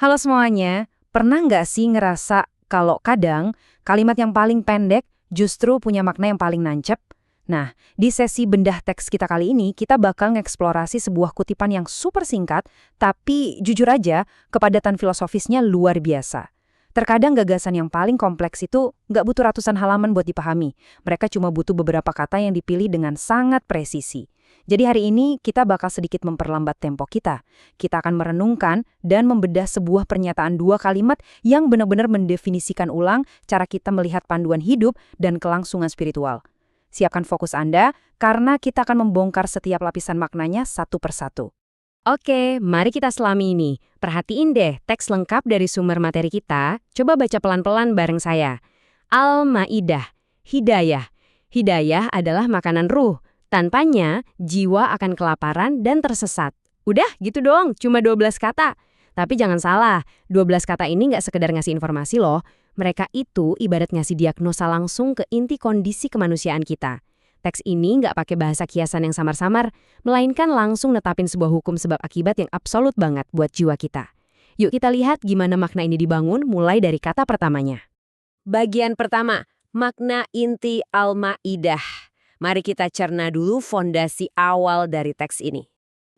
Halo semuanya, pernah nggak sih ngerasa kalau kadang kalimat yang paling pendek justru punya makna yang paling nancep? Nah, di sesi bedah teks kita kali ini, kita bakal ngeksplorasi sebuah kutipan yang super singkat, tapi jujur aja, kepadatan filosofisnya luar biasa. Terkadang gagasan yang paling kompleks itu nggak butuh ratusan halaman buat dipahami. Mereka cuma butuh beberapa kata yang dipilih dengan sangat presisi. Jadi hari ini kita bakal sedikit memperlambat tempo kita. Kita akan merenungkan dan membedah sebuah pernyataan dua kalimat yang benar-benar mendefinisikan ulang cara kita melihat panduan hidup dan kelangsungan spiritual. Siapkan fokus Anda, karena kita akan membongkar setiap lapisan maknanya satu persatu. Oke, mari kita selami ini. Perhatiin deh teks lengkap dari sumber materi kita. Coba baca pelan-pelan bareng saya. Al-Maidah, hidayah. Hidayah adalah makanan ruh. Tanpanya, jiwa akan kelaparan dan tersesat. Udah, gitu doang, cuma 12 kata. Tapi jangan salah, 12 kata ini nggak sekedar ngasih informasi loh. Mereka itu ibarat ngasih diagnosa langsung ke inti kondisi kemanusiaan kita. Teks ini nggak pakai bahasa kiasan yang samar-samar, melainkan langsung netapin sebuah hukum sebab akibat yang absolut banget buat jiwa kita. Yuk kita lihat gimana makna ini dibangun mulai dari kata pertamanya. Bagian pertama, makna inti Al-Maidah. Mari kita cerna dulu fondasi awal dari teks ini.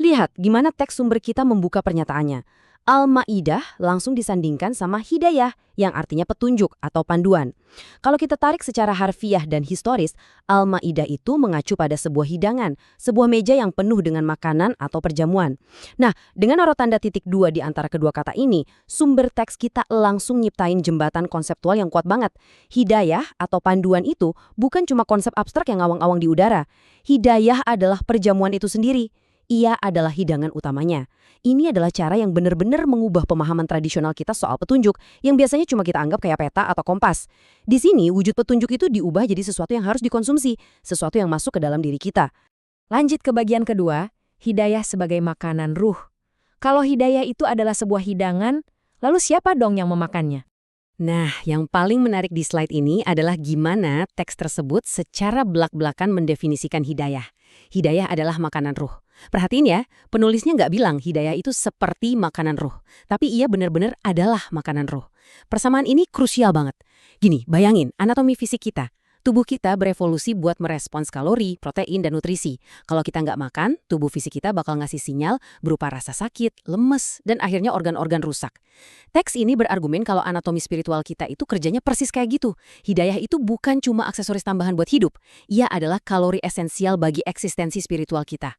Lihat gimana teks sumber kita membuka pernyataannya. Al-Maidah langsung disandingkan sama hidayah, yang artinya petunjuk atau panduan. Kalau kita tarik secara harfiah dan historis, Al-Maidah itu mengacu pada sebuah hidangan, sebuah meja yang penuh dengan makanan atau perjamuan. Nah, dengan naruh tanda titik dua di antara kedua kata ini, sumber teks kita langsung nyiptain jembatan konseptual yang kuat banget. Hidayah atau panduan itu bukan cuma konsep abstrak yang ngawang-ngawang di udara. Hidayah adalah perjamuan itu sendiri. Ia adalah hidangan utamanya. Ini adalah cara yang benar-benar mengubah pemahaman tradisional kita soal petunjuk yang biasanya cuma kita anggap kayak peta atau kompas. Di sini, wujud petunjuk itu diubah jadi sesuatu yang harus dikonsumsi, sesuatu yang masuk ke dalam diri kita. Lanjut ke bagian kedua, hidayah sebagai makanan ruh. Kalau hidayah itu adalah sebuah hidangan, lalu siapa dong yang memakannya? Nah, yang paling menarik di slide ini adalah gimana teks tersebut secara belak-belakan mendefinisikan hidayah. Hidayah adalah makanan ruh. Perhatiin ya, penulisnya nggak bilang hidayah itu seperti makanan ruh, tapi ia benar-benar adalah makanan ruh. Persamaan ini krusial banget. Gini, bayangin anatomi fisik kita. Tubuh kita berevolusi buat merespons kalori, protein, dan nutrisi. Kalau kita nggak makan, tubuh fisik kita bakal ngasih sinyal berupa rasa sakit, lemes, dan akhirnya organ-organ rusak. Teks ini berargumen kalau anatomi spiritual kita itu kerjanya persis kayak gitu. Hidayah itu bukan cuma aksesoris tambahan buat hidup. Ia adalah kalori esensial bagi eksistensi spiritual kita.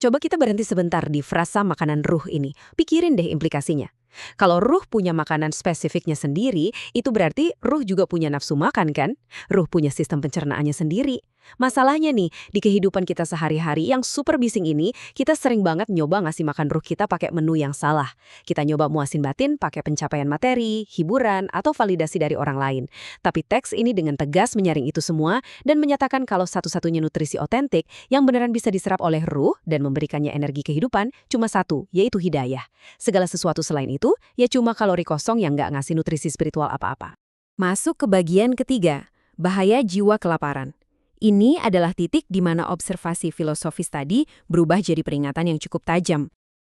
Coba kita berhenti sebentar di frasa makanan ruh ini. Pikirin deh implikasinya. Kalau ruh punya makanan spesifiknya sendiri, itu berarti ruh juga punya nafsu makan kan? Ruh punya sistem pencernaannya sendiri. Masalahnya nih, di kehidupan kita sehari-hari yang super bising ini, kita sering banget nyoba ngasih makan ruh kita pakai menu yang salah. Kita nyoba muasin batin pakai pencapaian materi, hiburan, atau validasi dari orang lain. Tapi teks ini dengan tegas menyaring itu semua dan menyatakan kalau satu-satunya nutrisi otentik yang beneran bisa diserap oleh ruh dan memberikannya energi kehidupan cuma satu, yaitu hidayah. Segala sesuatu selain itu, ya cuma kalori kosong yang nggak ngasih nutrisi spiritual apa-apa. Masuk ke bagian ketiga, bahaya jiwa kelaparan. Ini adalah titik di mana observasi filosofis tadi berubah jadi peringatan yang cukup tajam.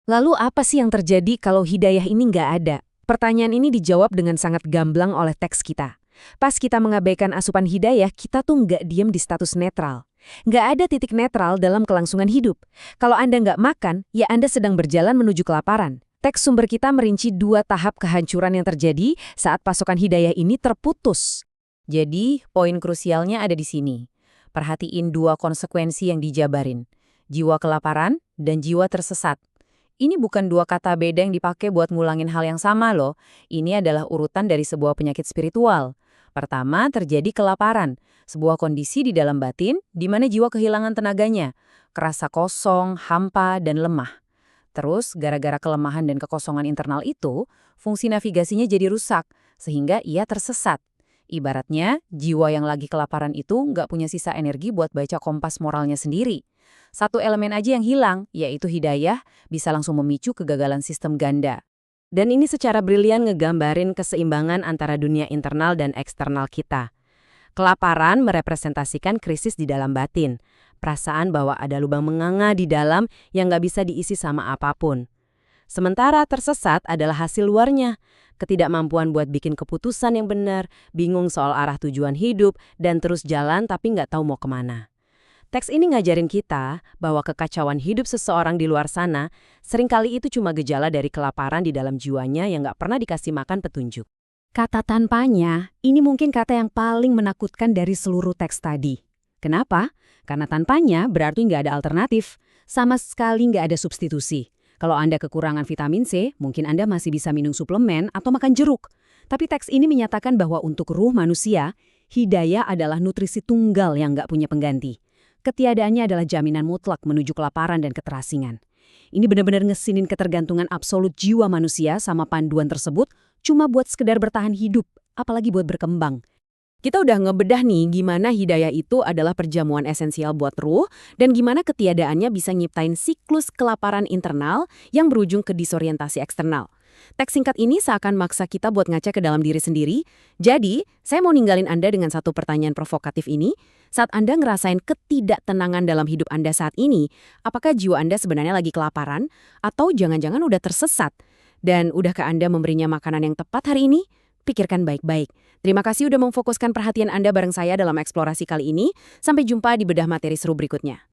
Lalu apa sih yang terjadi kalau hidayah ini nggak ada? Pertanyaan ini dijawab dengan sangat gamblang oleh teks kita. Pas kita mengabaikan asupan hidayah, kita tuh nggak diem di status netral. Nggak ada titik netral dalam kelangsungan hidup. Kalau Anda nggak makan, ya Anda sedang berjalan menuju kelaparan. Teks sumber kita merinci dua tahap kehancuran yang terjadi saat pasokan hidayah ini terputus. Jadi, poin krusialnya ada di sini. Perhatiin dua konsekuensi yang dijabarin. Jiwa kelaparan dan jiwa tersesat. Ini bukan dua kata beda yang dipakai buat ngulangin hal yang sama loh. Ini adalah urutan dari sebuah penyakit spiritual. Pertama, terjadi kelaparan. Sebuah kondisi di dalam batin di mana jiwa kehilangan tenaganya. Kerasa kosong, hampa, dan lemah. Terus, gara-gara kelemahan dan kekosongan internal itu, fungsi navigasinya jadi rusak, sehingga ia tersesat. Ibaratnya, jiwa yang lagi kelaparan itu nggak punya sisa energi buat baca kompas moralnya sendiri. Satu elemen aja yang hilang, yaitu hidayah, bisa langsung memicu kegagalan sistem ganda. Dan ini secara brilian ngegambarin keseimbangan antara dunia internal dan eksternal kita. Kelaparan merepresentasikan krisis di dalam batin, perasaan bahwa ada lubang menganga di dalam yang nggak bisa diisi sama apapun. Sementara tersesat adalah hasil luarnya. Ketidakmampuan buat bikin keputusan yang benar, bingung soal arah tujuan hidup, dan terus jalan tapi nggak tahu mau kemana. Teks ini ngajarin kita bahwa kekacauan hidup seseorang di luar sana seringkali itu cuma gejala dari kelaparan di dalam jiwanya yang nggak pernah dikasih makan petunjuk. Kata tanpanya, ini mungkin kata yang paling menakutkan dari seluruh teks tadi. Kenapa? Karena tanpanya berarti nggak ada alternatif. Sama sekali nggak ada substitusi. Kalau Anda kekurangan vitamin C, mungkin Anda masih bisa minum suplemen atau makan jeruk. Tapi teks ini menyatakan bahwa untuk ruh manusia, hidayah adalah nutrisi tunggal yang nggak punya pengganti. Ketiadaannya adalah jaminan mutlak menuju kelaparan dan keterasingan. Ini benar-benar ngesinin ketergantungan absolut jiwa manusia sama panduan tersebut cuma buat sekedar bertahan hidup, apalagi buat berkembang. Kita udah ngebedah nih gimana hidayah itu adalah perjamuan esensial buat ruh dan gimana ketiadaannya bisa nyiptain siklus kelaparan internal yang berujung ke disorientasi eksternal. Teks singkat ini seakan maksa kita buat ngaca ke dalam diri sendiri. Jadi, saya mau ninggalin Anda dengan satu pertanyaan provokatif ini. Saat Anda ngerasain ketidaktenangan dalam hidup Anda saat ini, apakah jiwa Anda sebenarnya lagi kelaparan? Atau jangan-jangan udah tersesat? Dan udahkah Anda memberinya makanan yang tepat hari ini? Pikirkan baik-baik. Terima kasih udah memfokuskan perhatian Anda bareng saya dalam eksplorasi kali ini. Sampai jumpa di bedah materi seru berikutnya.